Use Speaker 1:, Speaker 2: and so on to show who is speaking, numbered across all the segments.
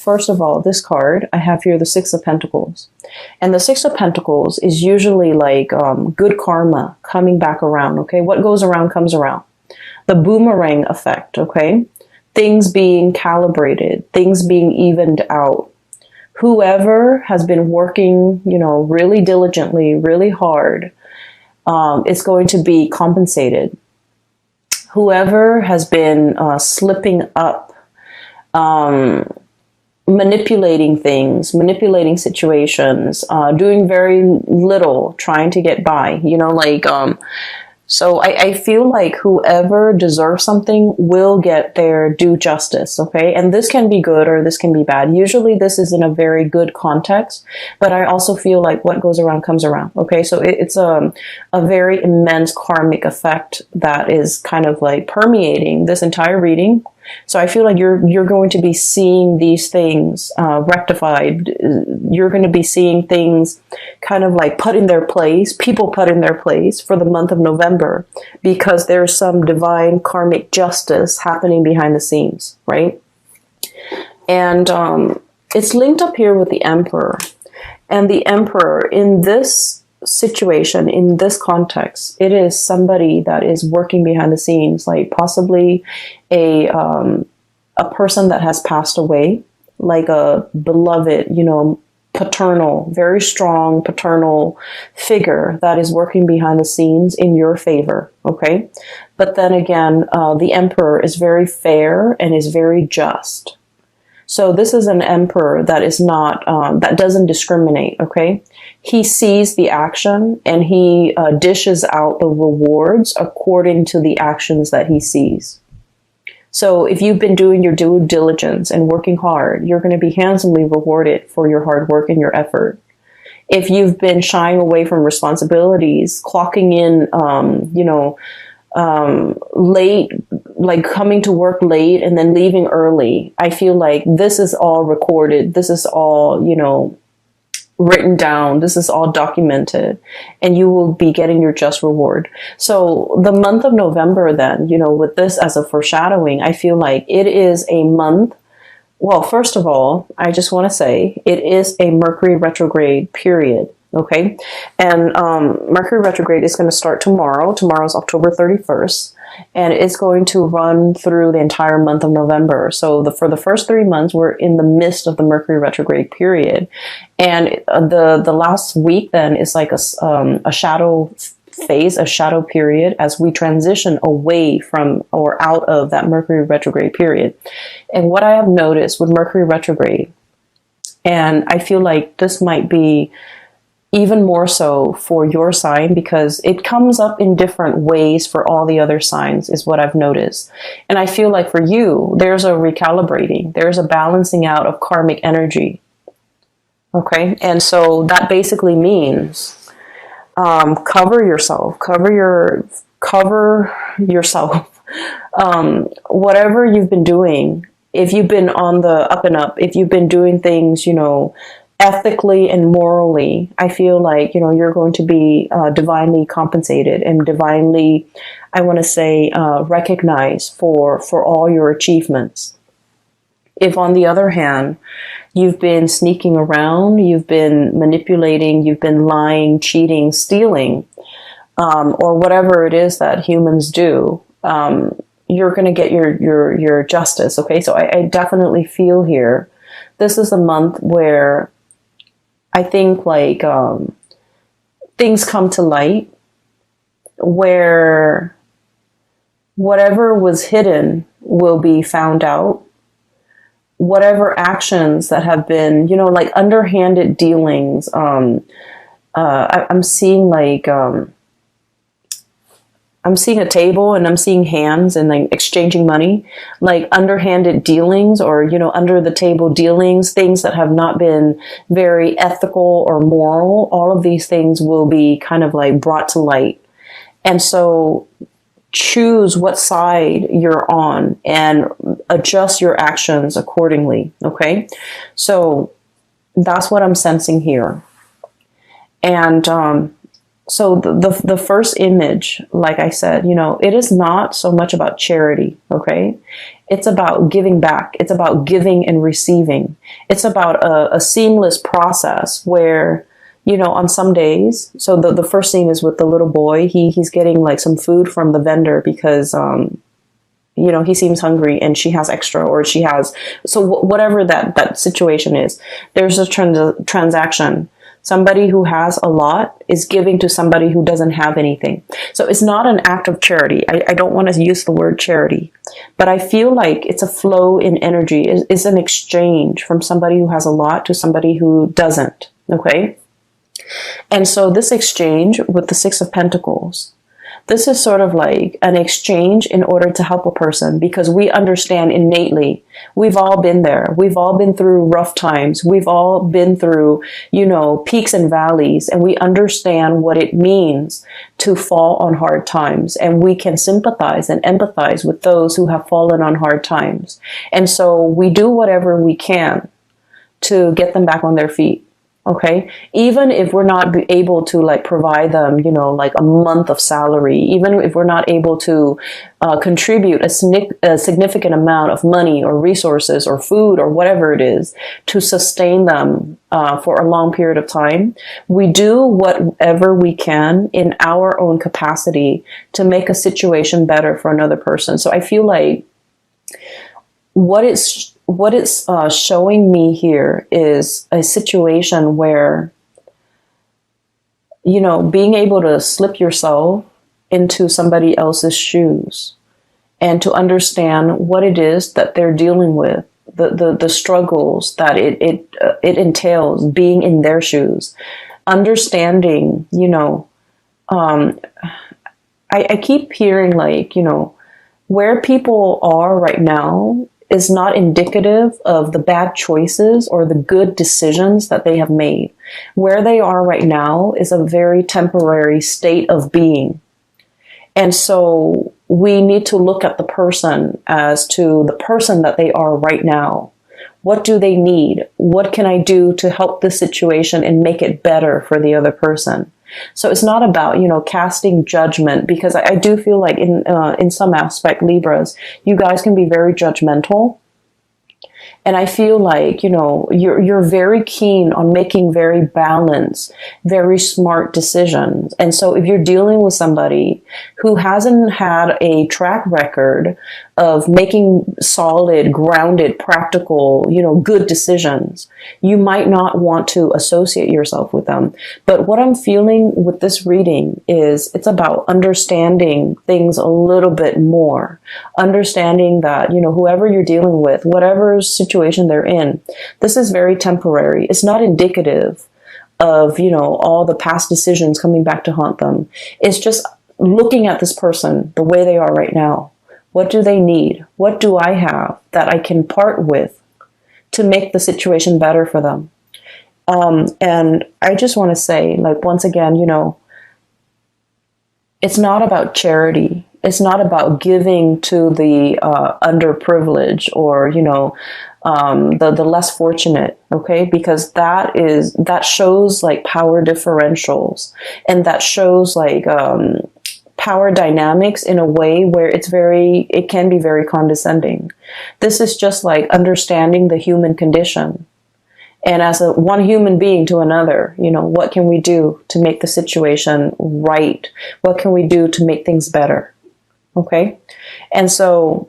Speaker 1: first of all, this card, I have here the Six of Pentacles. And the Six of Pentacles is usually like good karma coming back around, okay? What goes around comes around. The boomerang effect, okay? Things being calibrated, things being evened out. Whoever has been working, you know, really diligently, really hard, is going to be compensated. Whoever has been slipping up, manipulating things, manipulating situations, doing very little, trying to get by, you know, like, so I feel like whoever deserves something will get their due justice, okay? And this can be good or this can be bad. Usually this is in a very good context, but I also feel like what goes around comes around, okay? So it's a very immense karmic effect that is kind of like permeating this entire reading. So I feel like you're going to be seeing these things rectified. You're going to be seeing things kind of like put in their place, people put in their place for the month of November, because there's some divine karmic justice happening behind the scenes, right? And it's linked up here with the Emperor. And the Emperor in this situation, in this context, it is somebody that is working behind the scenes, like possibly a person that has passed away, like a beloved, you know, paternal, very strong paternal figure that is working behind the scenes in your favor, okay? But then again, the Emperor is very fair and is very just. So this is an emperor that is not, that doesn't discriminate, okay? He sees the action and he dishes out the rewards according to the actions that he sees. So if you've been doing your due diligence and working hard, you're going to be handsomely rewarded for your hard work and your effort. If you've been shying away from responsibilities, clocking in, you know, late, like coming to work late and then leaving early, I feel like this is all recorded. This is all, you know, written down. This is all documented, and you will be getting your just reward. So the month of November then, you know, with this as a foreshadowing, I feel like it is a month. Well, first of all, I just want to say it is a Mercury retrograde period. Okay. And Mercury retrograde is going to start tomorrow. Tomorrow's October 31st. And it's going to run through the entire month of November. So for the first 3 months, we're in the midst of the Mercury retrograde period. And the last week then is like a shadow phase, a shadow period, as we transition away from or out of that Mercury retrograde period. And what I have noticed with Mercury retrograde, and I feel like this might be even more so for your sign, because it comes up in different ways for all the other signs, is what I've noticed. And I feel like for you, there's a recalibrating, there's a balancing out of karmic energy. Okay. And so that basically means, cover yourself, whatever you've been doing. If you've been on the up and up, if you've been doing things, you know, ethically and morally, I feel like, you know, you're going to be divinely compensated and divinely, I want to say, recognized for all your achievements. If on the other hand, you've been sneaking around, you've been manipulating, you've been lying, cheating, stealing, or whatever it is that humans do, you're going to get your justice. Okay. So I definitely feel here, this is a month where I think like things come to light, where whatever was hidden will be found out. Whatever actions that have been, you know, like underhanded dealings. I'm seeing like, I'm seeing a table and I'm seeing hands and like exchanging money, like underhanded dealings or, you know, under the table dealings, things that have not been very ethical or moral. All of these things will be kind of like brought to light. And so choose what side you're on and adjust your actions accordingly. Okay. So that's what I'm sensing here. And, so the first image, like I said, you know, it is not so much about charity, okay? It's about giving back. It's about giving and receiving. It's about a seamless process where, on some days, so the first scene is with the little boy. He's getting like some food from the vendor because, he seems hungry and she has extra, or she has, so whatever that situation is, there's a transaction. Somebody who has a lot is giving to somebody who doesn't have anything. So it's not an act of charity. I don't want to use the word charity, but I feel like it's a flow in energy. It's an exchange from somebody who has a lot to somebody who doesn't. Okay. And so this exchange with the Six of Pentacles, this is sort of like an exchange in order to help a person, because we understand innately. We've all been there. We've all been through rough times. We've all been through, peaks and valleys, and we understand what it means to fall on hard times. And we can sympathize and empathize with those who have fallen on hard times. And so we do whatever we can to get them back on their feet. Okay. Even if we're not able to like provide them, like a month of salary, even if we're not able to contribute a significant amount of money or resources or food or whatever it is to sustain them for a long period of time, we do whatever we can in our own capacity to make a situation better for another person. So I feel like what it's showing me here is a situation where, being able to slip yourself into somebody else's shoes and to understand what it is that they're dealing with, the struggles that it entails being in their shoes, understanding, I keep hearing like, where people are right now is not indicative of the bad choices or the good decisions that they have made. Where they are right now is a very temporary state of being. And so we need to look at the person as to the person that they are right now. What do they need? What can I do to help the situation and make it better for the other person? So it's not about, casting judgment, because I do feel like in some aspect, Libras, you guys can be very judgmental. And I feel like, you're very keen on making very balanced, very smart decisions. And so if you're dealing with somebody who hasn't had a track record of making solid, grounded, practical, good decisions, you might not want to associate yourself with them. But what I'm feeling with this reading is it's about understanding things a little bit more, understanding that, whoever you're dealing with, whatever situation they're in, this is very temporary. It's not indicative of, all the past decisions coming back to haunt them. It's just looking at this person the way they are right now. What do they need? What do I have that I can part with to make the situation better for them? And I just want to say, like, once again, it's not about charity. It's not about giving to the underprivileged or, the less fortunate, okay? Because that shows like power differentials, and that shows like power dynamics in a way where it can be very condescending. This is just like understanding the human condition. And as one human being to another, what can we do to make the situation right? What can we do to make things better? Okay. And so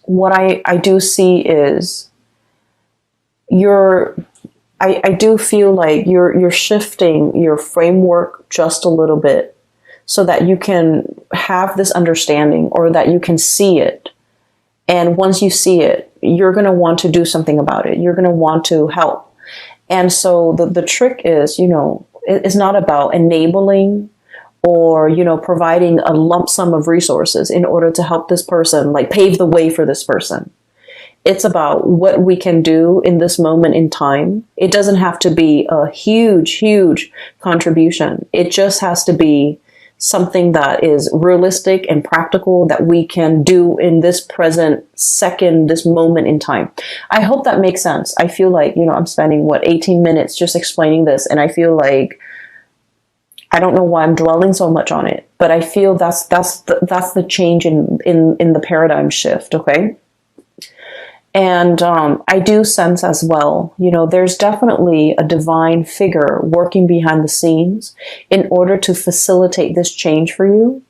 Speaker 1: what I do see is I do feel like you're shifting your framework just a little bit so that you can have this understanding, or that you can see it. And once you see it, you're going to want to do something about it. You're going to want to help. And so the trick is, it's not about enabling or, providing a lump sum of resources in order to help this person, like pave the way for this person. It's about what we can do in this moment in time. It doesn't have to be a huge, huge contribution. It just has to be something that is realistic and practical that we can do in this present second, this moment in time. I hope that makes sense. I feel like, I'm spending 18 minutes just explaining this, and I feel like I don't know why I'm dwelling so much on it, but I feel that's the change in the paradigm shift. Okay. And I do sense as well, there's definitely a divine figure working behind the scenes in order to facilitate this change for you.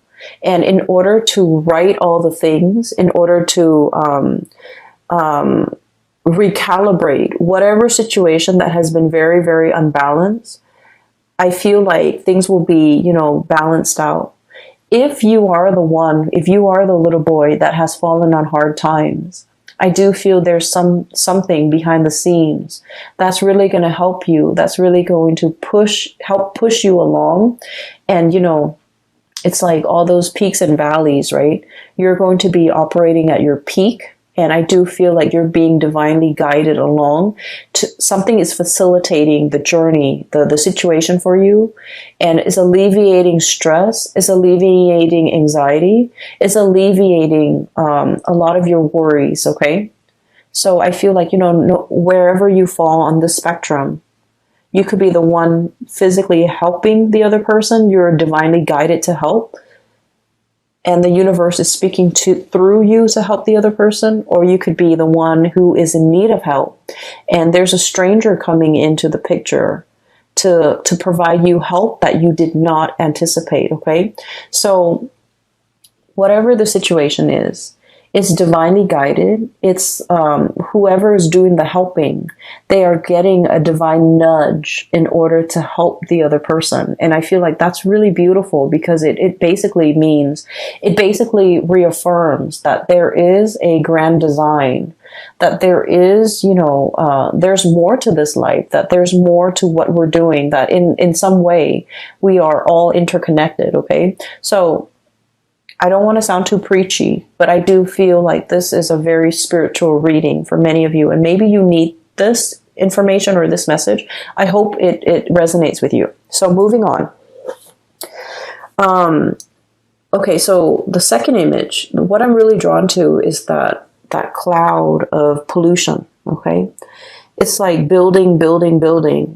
Speaker 1: And in order to right all the things, in order to recalibrate whatever situation that has been very, very unbalanced, I feel like things will be, balanced out. If you are the little boy that has fallen on hard times, I do feel there's something behind the scenes that's really going to help you, that's really going to help push you along. And, it's like all those peaks and valleys, right? You're going to be operating at your peak. And I do feel like you're being divinely guided along. Something is facilitating the journey, the situation for you, and is alleviating stress, is alleviating anxiety, is alleviating a lot of your worries, okay? So I feel like, wherever you fall on the spectrum, you could be the one physically helping the other person. You're divinely guided to help. And the universe is speaking through you to help the other person, or you could be the one who is in need of help. And there's a stranger coming into the picture to provide you help that you did not anticipate, okay? So whatever the situation is, it's divinely guided. It's whoever is doing the helping, they are getting a divine nudge in order to help the other person. And I feel like that's really beautiful, because it basically reaffirms that there is a grand design, that there is, there's more to this life, that there's more to what we're doing, that in some way we are all interconnected, okay? So I don't want to sound too preachy, but I do feel like this is a very spiritual reading for many of you. And maybe you need this information or this message. I hope it resonates with you. So moving on. Okay, so the second image, what I'm really drawn to is that cloud of pollution, okay? It's like building,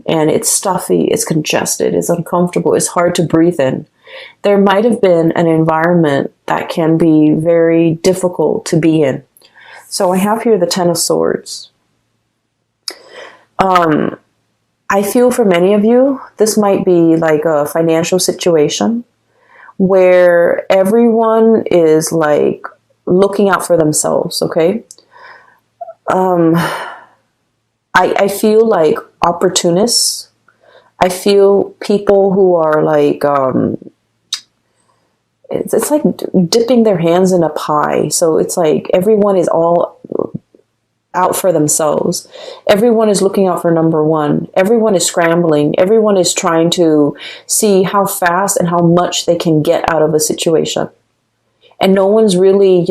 Speaker 1: and it's stuffy, it's congested, it's uncomfortable, it's hard to breathe in. There might have been an environment that can be very difficult to be in. So I have here the Ten of Swords. I feel for many of you, this might be like a financial situation where everyone is like looking out for themselves, okay? I feel like opportunists. I feel people who are like, it's like dipping their hands in a pie. So it's like everyone is all out for themselves. Everyone is looking out for number one. Everyone is scrambling. Everyone is trying to see how fast and how much they can get out of a situation. And no one's really,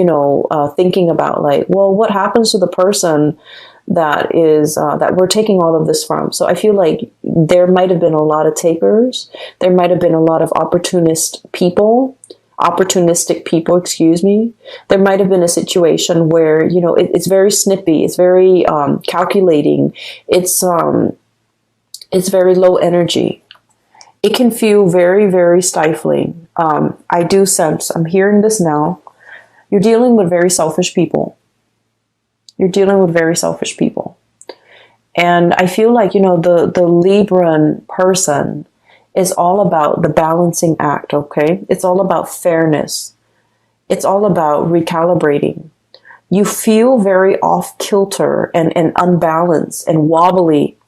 Speaker 1: thinking about like, well, what happens to the person that is that we're taking all of this from? So I feel like there might have been a lot of takers. There might have been a lot of opportunistic people, excuse me. There might have been a situation where, it's very snippy. It's very calculating. It's very low energy. It can feel very, very stifling. I do sense, I'm hearing this now, you're dealing with very selfish people. You're dealing with very selfish people. And I feel like, the Libran person is all about the balancing act, okay? It's all about fairness. It's all about recalibrating. You feel very off kilter and unbalanced and wobbly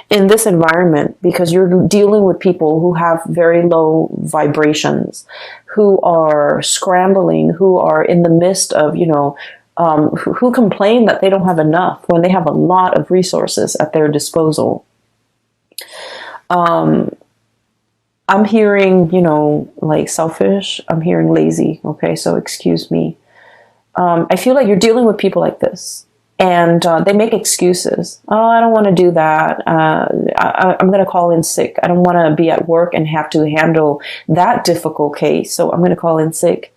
Speaker 1: in this environment because you're dealing with people who have very low vibrations, who are scrambling, who are in the midst of, who complain that they don't have enough when they have a lot of resources at their disposal. I'm hearing, like selfish. I'm hearing lazy. Okay, so excuse me. I feel like you're dealing with people like this. And they make excuses. Oh, I don't want to do that. I'm going to call in sick. I don't want to be at work and have to handle that difficult case. So I'm going to call in sick.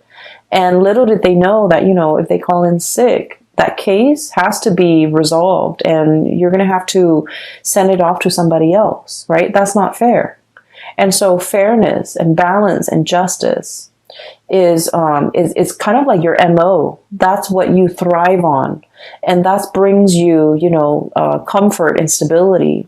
Speaker 1: And little did they know that, if they call in sick, that case has to be resolved and you're going to have to send it off to somebody else, right? That's not fair. And so fairness and balance and justice, is kind of like your MO. That's what you thrive on. And that brings you, comfort and stability.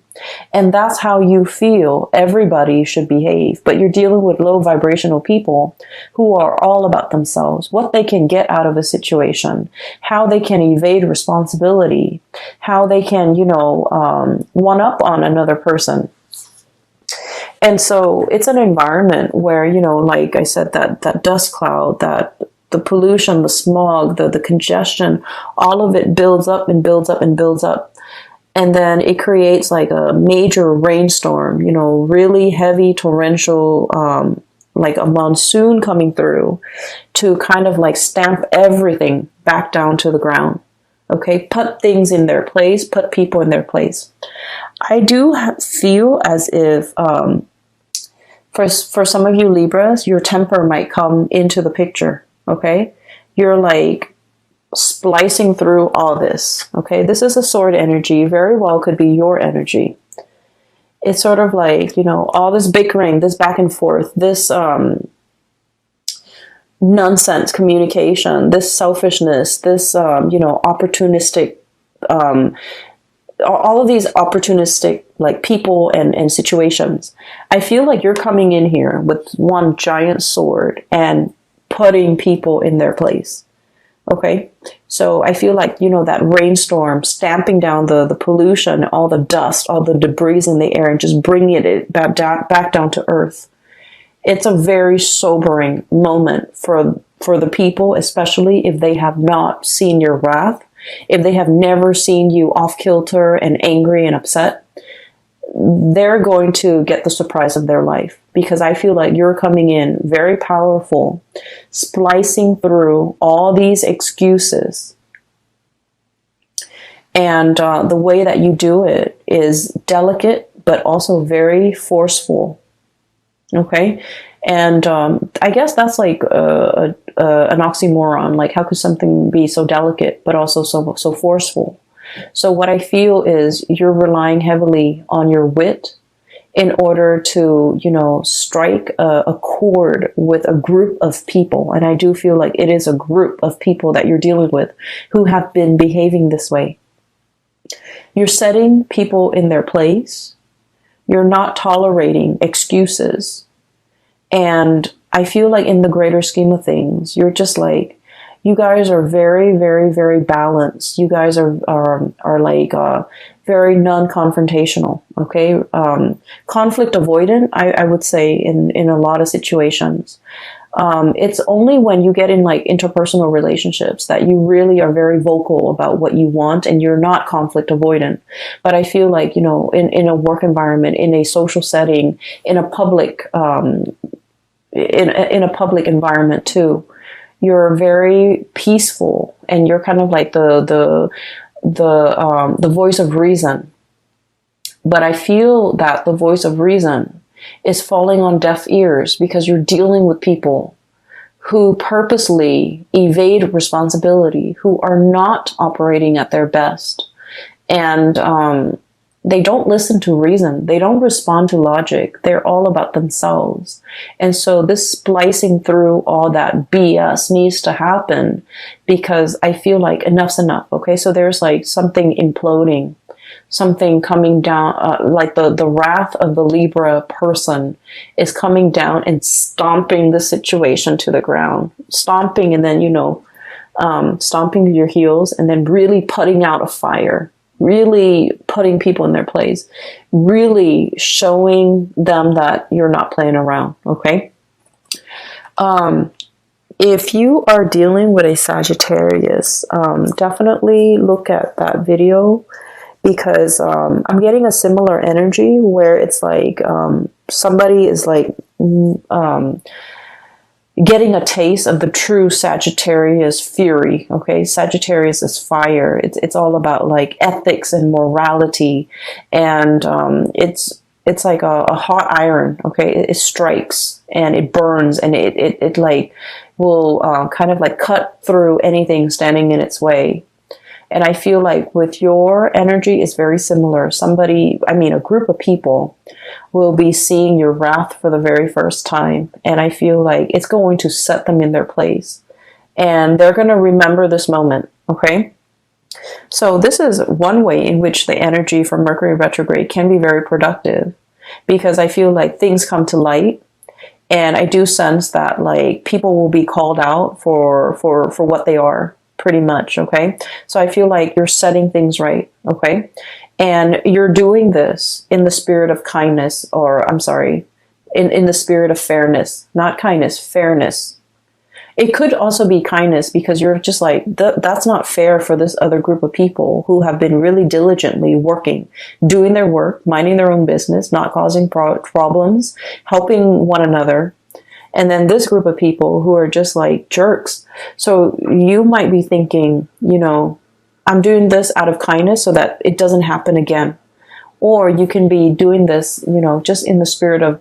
Speaker 1: And that's how you feel everybody should behave. But you're dealing with low vibrational people who are all about themselves, what they can get out of a situation, how they can evade responsibility, how they can, one up on another person. And so it's an environment where, like I said, that dust cloud, that the pollution, the smog, the congestion, all of it builds up and builds up and builds up. And then it creates like a major rainstorm, really heavy torrential, like a monsoon coming through to kind of like stamp everything back down to the ground. Okay, put things in their place, put people in their place. I do feel as if, for some of you Libras, your temper might come into the picture. Okay, you're like splicing through all this. Okay, this is a sword energy. Very well could be your energy. It's sort of like, all this bickering, this back and forth, this nonsense communication, this selfishness, this opportunistic, all of these opportunistic like people and situations. I feel like you're coming in here with one giant sword and putting people in their place. Okay, so I feel like, that rainstorm stamping down the pollution, all the dust, all the debris in the air, and just bringing it back down to earth. It's a very sobering moment for the people, especially if they have not seen your wrath, if they have never seen you off kilter and angry and upset. They're going to get the surprise of their life, because I feel like you're coming in very powerful, splicing through all these excuses. And the way that you do it is delicate, but also very forceful. Okay. And I guess that's like an oxymoron. Like, how could something be so delicate, but also so forceful? So what I feel is you're relying heavily on your wit in order to, strike a chord with a group of people. And I do feel like it is a group of people that you're dealing with who have been behaving this way. You're setting people in their place. You're not tolerating excuses. And I feel like in the greater scheme of things, you're just like, you guys are very, very, very balanced. You guys are like very non-confrontational. Okay, conflict avoidant. I would say in a lot of situations, it's only when you get in like interpersonal relationships that you really are very vocal about what you want, and you're not conflict avoidant. But I feel like in a work environment, in a social setting, in a public in a public environment too, you're very peaceful, and you're kind of like the voice of reason. But I feel that the voice of reason is falling on deaf ears, because you're dealing with people who purposely evade responsibility, who are not operating at their best. And they don't listen to reason. They don't respond to logic. They're all about themselves. And so this splicing through all that BS needs to happen, because I feel like enough's enough. Okay, so there's like something imploding, something coming down, like the wrath of the Libra person is coming down and stomping the situation to the ground, stomping, and then, stomping your heels, and then really putting out a fire, really putting people in their place, really showing them that you're not playing around. Okay. If you are dealing with a Sagittarius, definitely look at that video, because I'm getting a similar energy where it's like somebody is like getting a taste of the true Sagittarius fury. Okay, Sagittarius is fire. It's all about like ethics and morality, and it's like a hot iron. Okay, it strikes and it burns, and it like will kind of like cut through anything standing in its way. And I feel like with your energy is very similar. A group of people will be seeing your wrath for the very first time. And I feel like it's going to set them in their place. And they're going to remember this moment, okay? So this is one way in which the energy from Mercury retrograde can be very productive, because I feel like things come to light. And I do sense that like people will be called out for what they are, pretty much, okay? So I feel like you're setting things right, okay? And you're doing this in the spirit of kindness, or I'm sorry, in the spirit of fairness, not kindness, fairness. It could also be kindness, because you're just like, that's not fair for this other group of people who have been really diligently working, doing their work, minding their own business, not causing problems, helping one another. And then this group of people who are just like jerks. So you might be thinking, I'm doing this out of kindness so that it doesn't happen again. Or you can be doing this, just in the spirit of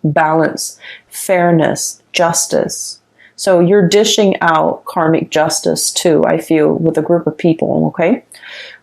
Speaker 1: balance, fairness, justice. So you're dishing out karmic justice too, I feel, with a group of people, okay?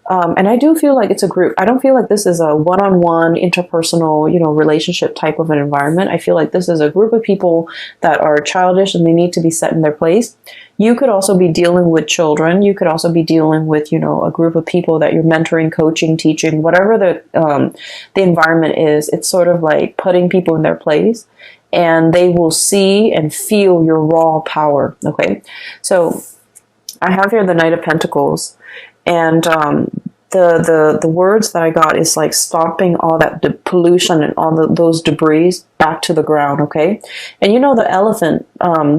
Speaker 1: And I do feel like it's a group. I don't feel like this is a one-on-one interpersonal, relationship type of an environment. I feel like this is a group of people that are childish and they need to be set in their place. You could also be dealing with children. You could also be dealing with, a group of people that you're mentoring, coaching, teaching, whatever the environment is. It's sort of like putting people in their place. And they will see and feel your raw power, okay? So I have here the Knight of Pentacles, and the words that I got is like stomping all that pollution and all those debris back to the ground, okay? And the elephant,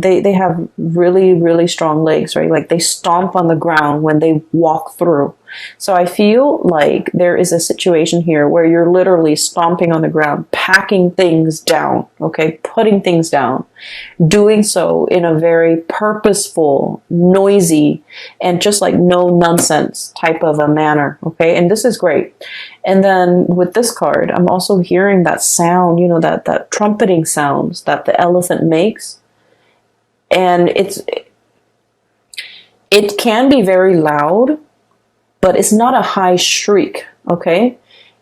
Speaker 1: they have really, really strong legs, right? Like they stomp on the ground when they walk through. So I feel like there is a situation here where you're literally stomping on the ground, packing things down, okay? Putting things down, doing so in a very purposeful, noisy, and just like no nonsense type of a manner, okay? And this is great. And then with this card, I'm also hearing that sound, that trumpeting sounds that the elephant makes. And it can be very loud, but it's not a high shriek, okay?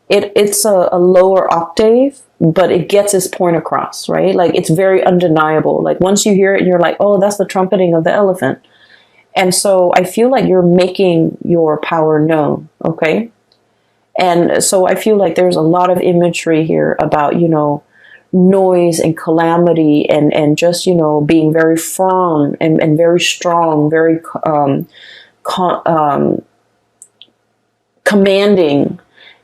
Speaker 1: It's a lower octave, but it gets its point across, right? Like it's very undeniable. Like once you hear it, you're like, oh, that's the trumpeting of the elephant. And so I feel like you're making your power known, okay? And so I feel like there's a lot of imagery here about, noise and calamity and just, being very firm and very strong, very commanding,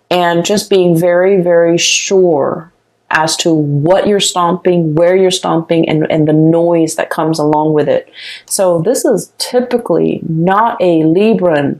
Speaker 1: and just being very, very sure as to what you're stomping, where you're stomping, and the noise that comes along with it. So this is typically not a Libran